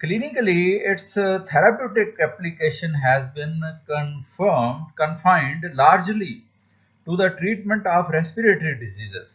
Clinically, its therapeutic application has been confined largely to the treatment of respiratory diseases.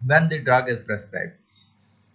when the drug is prescribed.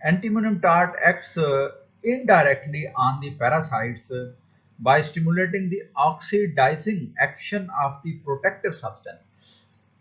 Antimonium tart acts indirectly on the parasites by stimulating the oxidizing action of the protective substance.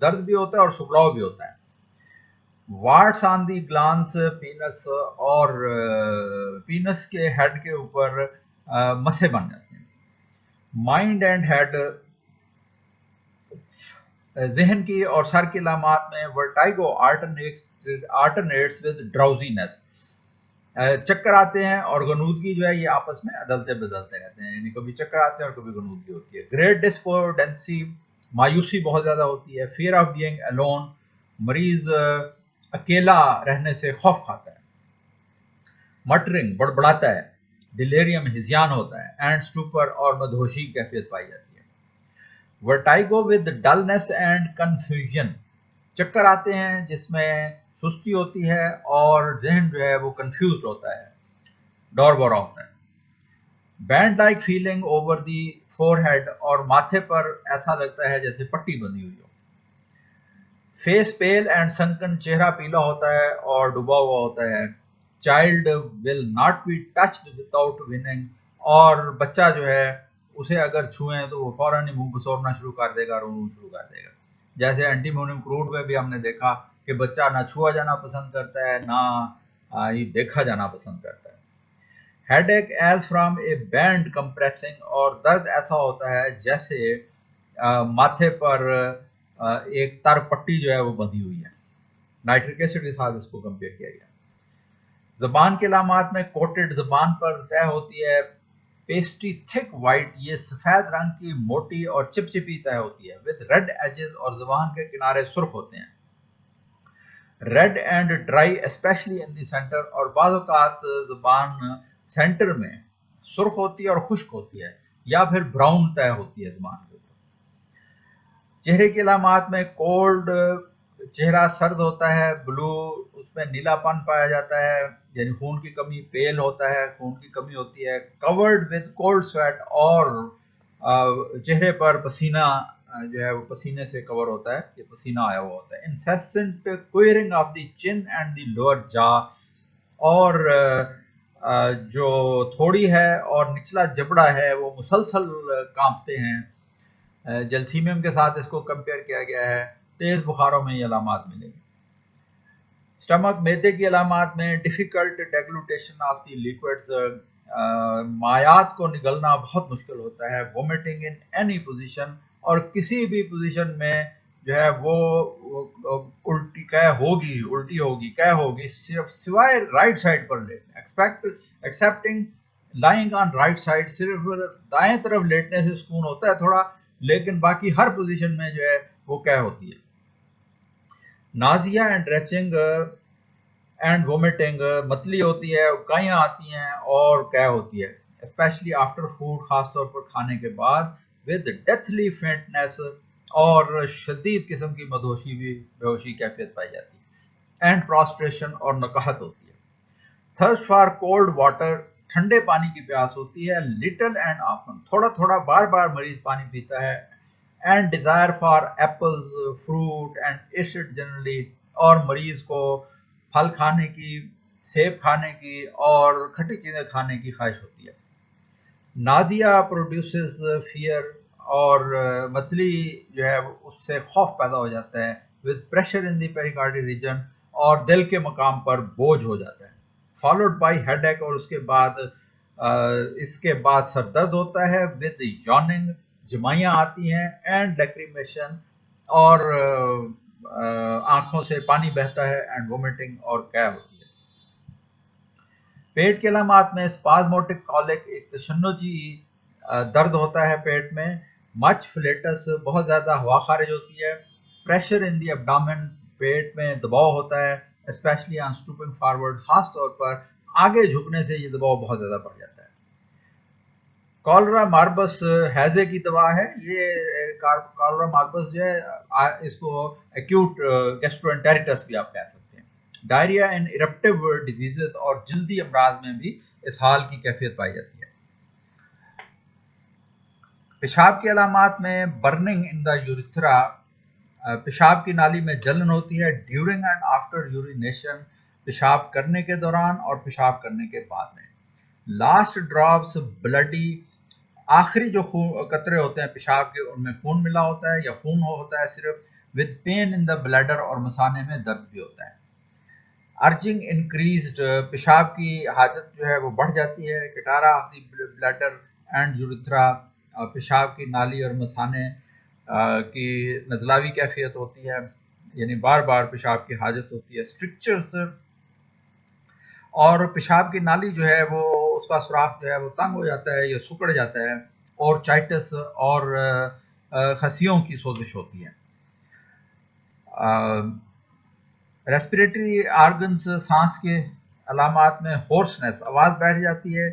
درد بھی ہوتا ہے اور سکڑاؤ بھی ہوتا ہے. What's آن دی glance پینس اور پینس کے ہیڈ کے اوپر مسے بن جاتے ہیں. مائنڈ اینڈ ہیڈ ذہن کی اور سر کی علامات میں ورٹائگو آلٹرنیٹس ود ڈراؤزینس، چکر آتے ہیں اور غنودگی جو ہے یہ آپس میں عدلتے بدلتے رہتے ہیں، یعنی کبھی چکر آتے ہیں اور کبھی غنودگی ہوتی ہے. گریٹ ڈسپورڈنسی، مایوسی بہت زیادہ ہوتی ہے. فیئر آف بینگ الون، مریض اکیلا رہنے سے خوف کھاتا ہے. مٹرنگ، بڑبڑاتا ہے. ڈیلیریم، ہذیان ہوتا ہے. اینڈ اسٹوپر، اور مدہوشی کیفیت پائی جاتی ہے. ورٹائگو ود ڈلنس اینڈ کنفیوژن، چکر آتے ہیں جس میں سستی ہوتی ہے اور ذہن جو ہے وہ کنفیوزڈ ہوتا ہے، ڈور بورا ہوتا ہے. Band like feeling over the forehead, اور ماتھے پر ایسا لگتا ہے جیسے پٹی بندھی ہوئی ہو. فیس پیل اینڈ سنکن، چہرہ پیلا ہوتا ہے اور ڈوبا ہوا ہوتا ہے. Child will not be touched without whining, اور بچہ جو ہے اسے اگر چھوئیں تو وہ فوراً ہی منہ بسورنا شروع کر دے گا، رونا شروع کر دے گا. جیسے اینٹی مونیم کروڈ میں بھی ہم نے دیکھا کہ بچہ نہ چھوا جانا پسند کرتا ہے نہ یہ دیکھا جانا پسند کرتا ہے. ہیڈ ایک ایز فرام اے بینڈ کمپریسنگ، اور درد ایسا ہوتا ہے جیسے ماتھے پر ایک تر پٹی جو ہے وہ بندھی ہوئی ہے. نائٹرک ایسڈ کے ساتھ اس کو کمپیئر کیا گیا. زبان کے علامات میں کوٹڈ، زبان پر طے ہوتی ہے. پیسٹری تھک وائٹ، یہ سفید رنگ کی موٹی اور چپچپی طے ہوتی ہے. وتھ ریڈ ایجز، اور زبان کے کنارے سرخ ہوتے ہیں. Red and dry especially in the centre, اور بعض اوقات زبان سینٹر میں سرخ ہوتی ہے اور خشک ہوتی ہے، یا پھر براؤن طے ہوتی ہے زبان کے اوپر. چہرے کی علامات میں کولڈ، چہرہ سرد ہوتا ہے. بلو، اس میں نیلا پن پایا جاتا ہے، یعنی خون کی کمی. پیل ہوتا ہے، خون کی کمی ہوتی ہے. کورڈ ود کولڈ سویٹ، اور چہرے پر پسینہ جو ہے وہ پسینے سے کور ہوتا ہے، یہ پسینہ آیا ہوا ہوتا ہے. انسیسنٹ کوئرنگ آف دی چن اینڈ دی لوور جا، اور جو تھوڑی ہے اور نچلا جبڑا ہے وہ مسلسل کانپتے ہیں. جلسیمیم کے ساتھ اس کو کمپیئر کیا گیا ہے. تیز بخاروں میں یہ علامات ملیں گی. سٹمک، میدے کی علامات میں ڈیفیکلٹ ڈیگلوٹیشن آف دی لیکوڈز، مایات کو نگلنا بہت مشکل ہوتا ہے. وومٹنگ ان اینی پوزیشن، اور کسی بھی پوزیشن میں جو ہے وہ الٹی قے ہوگی صرف سوائے right side per لیٹنے. Accepting lying on right side, صرف دائیں طرف لیٹنے سے سکون ہوتا ہے تھوڑا، لیکن باقی ہر پوزیشن میں جو ہے وہ قے ہوتی ہے. Nazia and reaching and vomiting, متلی ہوتی ہے، اکائیاں آتی ہیں اور قے ہوتی ہے. اسپیشلی آفٹر فوڈ، خاص طور پر کھانے کے بعد. ود ڈیتھلی فینٹنیس، اور شدید قسم کی مدہوشی بھی، بیہوشی کیفیت پائی جاتی ہے. اینڈ پراسٹریشن، اور نقاہت ہوتی ہے. تھرسٹ فار کولڈ واٹر، ٹھنڈے پانی کی پیاس ہوتی ہے. لٹل اینڈ آفن، تھوڑا تھوڑا بار بار مریض پانی پیتا ہے. And desire for apples, fruit and acid generally, اور مریض کو پھل کھانے کی، سیب کھانے کی اور کھٹی چیزیں کھانے کی خواہش ہوتی ہے. نازیہ پروڈیوسز فیئر، اور متلی جو ہے اس سے خوف پیدا ہو جاتا ہے. With pressure in the pericardial region, اور دل کے مقام پر بوجھ ہو جاتا ہے. فالوڈ بائی ہیڈ ایک، اور اس کے بعد سر درد ہوتا ہے. ود یوننگ، جمائیاں آتی ہیں. اینڈ لیکریمیشن، اور آنکھوں سے پانی بہتا ہے. اینڈ وومٹنگ، اور قے ہوتی ہے. پیٹ کے علامات میں اسپازموٹک کولک، ایک تشنجی درد ہوتا ہے پیٹ میں. مچ فلیٹس، بہت زیادہ ہوا خارج ہوتی ہے. پریشر ان دی ایبڈامن، پیٹ میں دباؤ ہوتا ہے. اسپیشلی آن اسٹوپنگ فارورڈ، خاص طور پر آگے جھکنے سے یہ دباؤ بہت زیادہ بڑھ جاتا ہے. کالرا ماربس ہیضے کی دوا ہے. یہ کالرا ماربس جو ہے اس کو ایکیوٹ گیسٹرونٹیریٹس بھی آپ کہہ سکتے ہیں. ڈائریا ان ایرپٹیو ڈیزیزز، اور جلدی امراض میں بھی اس حال کی کیفیت پائی جاتی ہے. پیشاب کی علامات میں برننگ ان دا یوریتھرا، پیشاب کی نالی میں جلن ہوتی ہے. ڈیورنگ اینڈ آفٹر یورینیشن، پیشاب کرنے کے دوران اور پیشاب کرنے کے بعد میں. لاسٹ ڈراپس بلڈی، آخری جو قطرے ہوتے ہیں پیشاب کے ان میں خون ملا ہوتا ہے یا خون ہوتا ہے صرف. with pain in the bladder اور مثانے میں درد بھی ہوتا ہے. ارجنگ انکریزڈ پیشاب کی حاجت جو ہے وہ بڑھ جاتی ہے. Catarrh of the bladder and urethra پیشاب کی نالی اور مثانے کی نزلاوی کیفیت ہوتی ہے، یعنی بار بار پیشاب کی حاجت ہوتی ہے. اسٹرکچرز اور پیشاب کی نالی جو ہے وہ اس کا سوراخ جو ہے وہ تنگ ہو جاتا ہے یا سکڑ جاتا ہے. اور چائٹس اور خصیوں کی سوزش ہوتی ہے. ریسپریٹری آرگنز سانس کے علامات میں ہورسنس آواز بیٹھ جاتی ہے،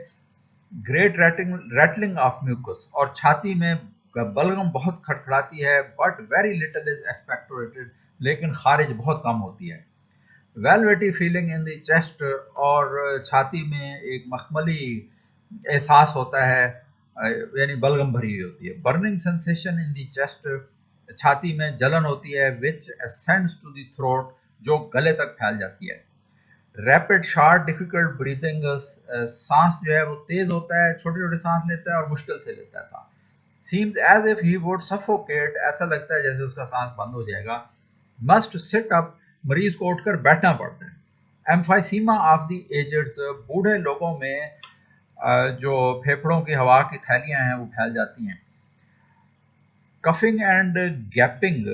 گریٹ ریٹلنگ آف میوکس اور چھاتی میں بلغم بہت کھڑکھڑاتی ہے. بٹ ویری لٹل از ایکسپیکٹوریٹڈ لیکن خارج بہت کم ہوتی ہے. ویلویٹی فیلنگ ان دی چیسٹ اور چھاتی میں ایک مخملی احساس ہوتا ہے، یعنی بلغم بھری ہوئی ہوتی ہے. برننگ سینسیشن ان دی چیسٹ چھاتی میں جلن ہوتی ہے which ascends to the throat جو گلے تک پھیل جاتی ہے. ریپڈ شارٹ ڈیفیکلٹ بریتھنگ سانس جو ہے وہ تیز ہوتا ہے، چھوٹے چھوٹے سانس لیتا ہے اور مشکل سے لیتا ہے سانس. seems as if he would suffocate ایسا لگتا ہے جیسے اس کا سانس بند ہو جائے گا. must sit up مریض کو اٹھ کر بیٹھنا پڑتا ہے. ایمفائسیما آف دی ایجڈز بوڑھے لوگوں میں جو پھیپھڑوں کی ہوا کی تھیلیاں ہیں وہ پھیل جاتی ہیں. کفنگ اینڈ گیپنگ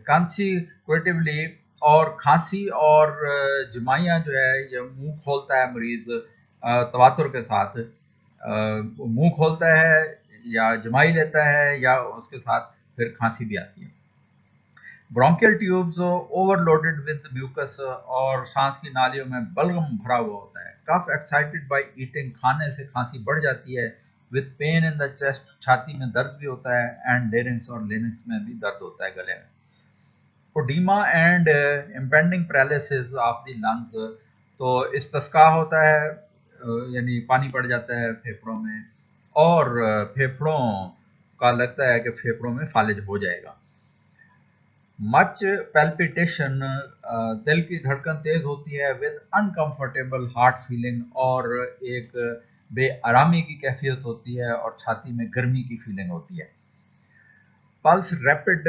کانسیکوٹیولی اور کھانسی اور جمائیاں جو ہے یہ منہ کھولتا ہے مریض تواتر کے ساتھ، منہ کھولتا ہے یا جمائی لیتا ہے یا اس کے ساتھ پھر کھانسی بھی آتی ہے. Bronchial tubes over loaded with mucus اور سانس کی نالیوں میں بلغم بھرا ہوا ہوتا ہے. کف ایکسائٹڈ بائی ایٹنگ کھانے سے کھانسی بڑھ جاتی ہے. with pain in the chest چھاتی میں درد بھی ہوتا ہے. اینڈ لینکس اور لینکس میں بھی درد ہوتا ہے گلے میں. Oedema and impending paralysis of the lungs تو استسقاء ہوتا ہے، یعنی پانی پڑ جاتا ہے پھیپھڑوں میں اور پھیپھڑوں کا لگتا ہے کہ پھیپھڑوں میں فالج ہو جائے گا. مچ پیلپیٹیشن دل کی دھڑکن تیز ہوتی ہے. ود انکمفرٹیبل ہارٹ فیلنگ اور ایک بے آرامی کی کیفیت ہوتی ہے اور چھاتی میں گرمی کی فیلنگ ہوتی ہے. پلس ریپڈ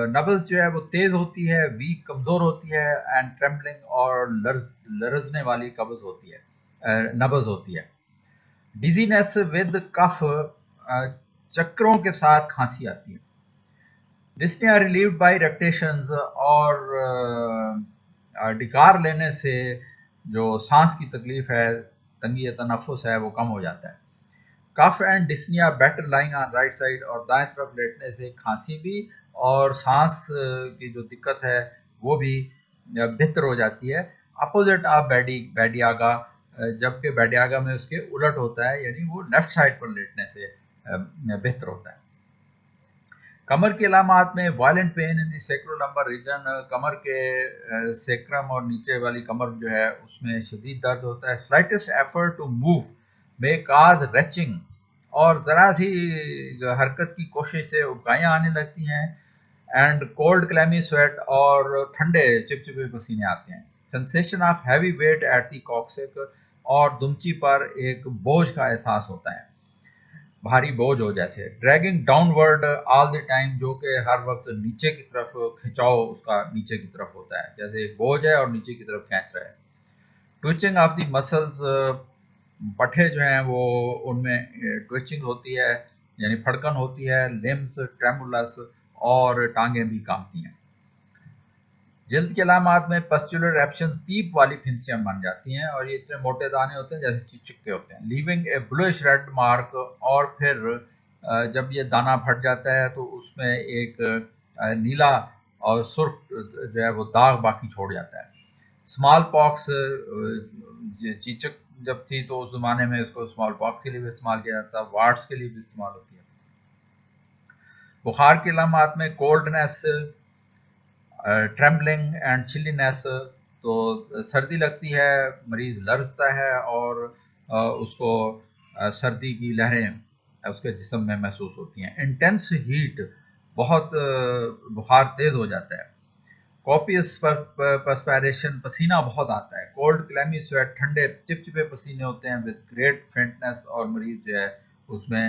نبض جو ہے وہ تیز ہوتی ہے، ویک کمزور ہوتی ہے. اینڈ ٹریمبلنگ اور لرزنے والی قبض ہوتی ہے، نبض ہوتی ہے. ڈیزینس ود کف چکروں کے ساتھ کھانسی آتی ہے. ڈسنیا ریلیوڈ بائی ریکٹیشنز اور ڈکار لینے سے جو سانس کی تکلیف ہے، تنگی تنفس ہے، وہ کم ہو جاتا ہے. Cough and dyspnoea better lying on right side اور دائیں طرف لیٹنے سے کھانسی بھی اور سانس کی جو دقت ہے وہ بھی بہتر ہو جاتی ہے. اپوزٹ آف بیڈیاگا جبکہ بیڈیاگا میں اس کے الٹ ہوتا ہے، یعنی وہ لیفٹ سائڈ پر لیٹنے سے بہتر ہوتا ہے. کمر کے علامات میں وائلنٹ پین ان دی سیکرولمبر ریجن کمر کے سیکرم اور نیچے والی کمر جو ہے اس میں شدید درد ہوتا ہے. سلائٹسٹ ایفرٹ ٹو موو میں کاز ریچنگ اور ذرا سی حرکت کی کوشش سے اکائیاں آنے لگتی ہیں. اینڈ کولڈ کلیمی سویٹ اور ٹھنڈے چپچپے پسینے آتے ہیں. Sensation of heavy weight at the coccyx اور دمچی پر ایک بوجھ کا احساس ہوتا ہے، بھاری بوجھ ہو جیسے. Dragging down word all the time جو کہ ہر وقت نیچے کی طرف کھچاؤ اس کا نیچے کی طرف ہوتا ہے، جیسے ایک بوجھ ہے اور نیچے کی طرف کھینچ رہا ہے. ٹوچنگ آف دی مسلز پٹھے جو ہیں وہ ان میں ٹوچنگ ہوتی ہے، یعنی پھڑکن ہوتی ہے. لمز ٹریمولس اور ٹانگیں بھی کانپتی ہیں. جلد کے علامات میں پسٹیولر ایپشنز پیپ والی پھنسیاں بن جاتی ہیں اور یہ اتنے موٹے دانے ہوتے ہیں جیسے چکے ہوتے ہیں. لیونگ اے بلوئش ریڈ مارک اور پھر جب یہ دانہ پھٹ جاتا ہے تو اس میں ایک نیلا اور سرخ جو ہے وہ داغ باقی چھوڑ جاتا ہے. اسمال پاکس چیچک جب تھی تو اس زمانے میں اس کو اسمال پاکس کے لیے بھی استعمال کیا جاتا ہے، وارٹس کے لیے بھی استعمال ہوتی ہے. بخار کے علامات میں کولڈنیس، ٹریمبلنگ اینڈ چلینس تو سردی لگتی ہے، مریض لرزتا ہے اور اس کو سردی کی لہریں اس کے جسم میں محسوس ہوتی ہیں. انٹینس ہیٹ بہت بخار تیز ہو جاتا ہے. کوپیس پرسپائریشن پسینہ بہت آتا ہے. کولڈ کلیمی سویٹ ٹھنڈے چپچپے پسینے ہوتے ہیں. وتھ گریٹ فینٹنس اور مریض جو ہے اس میں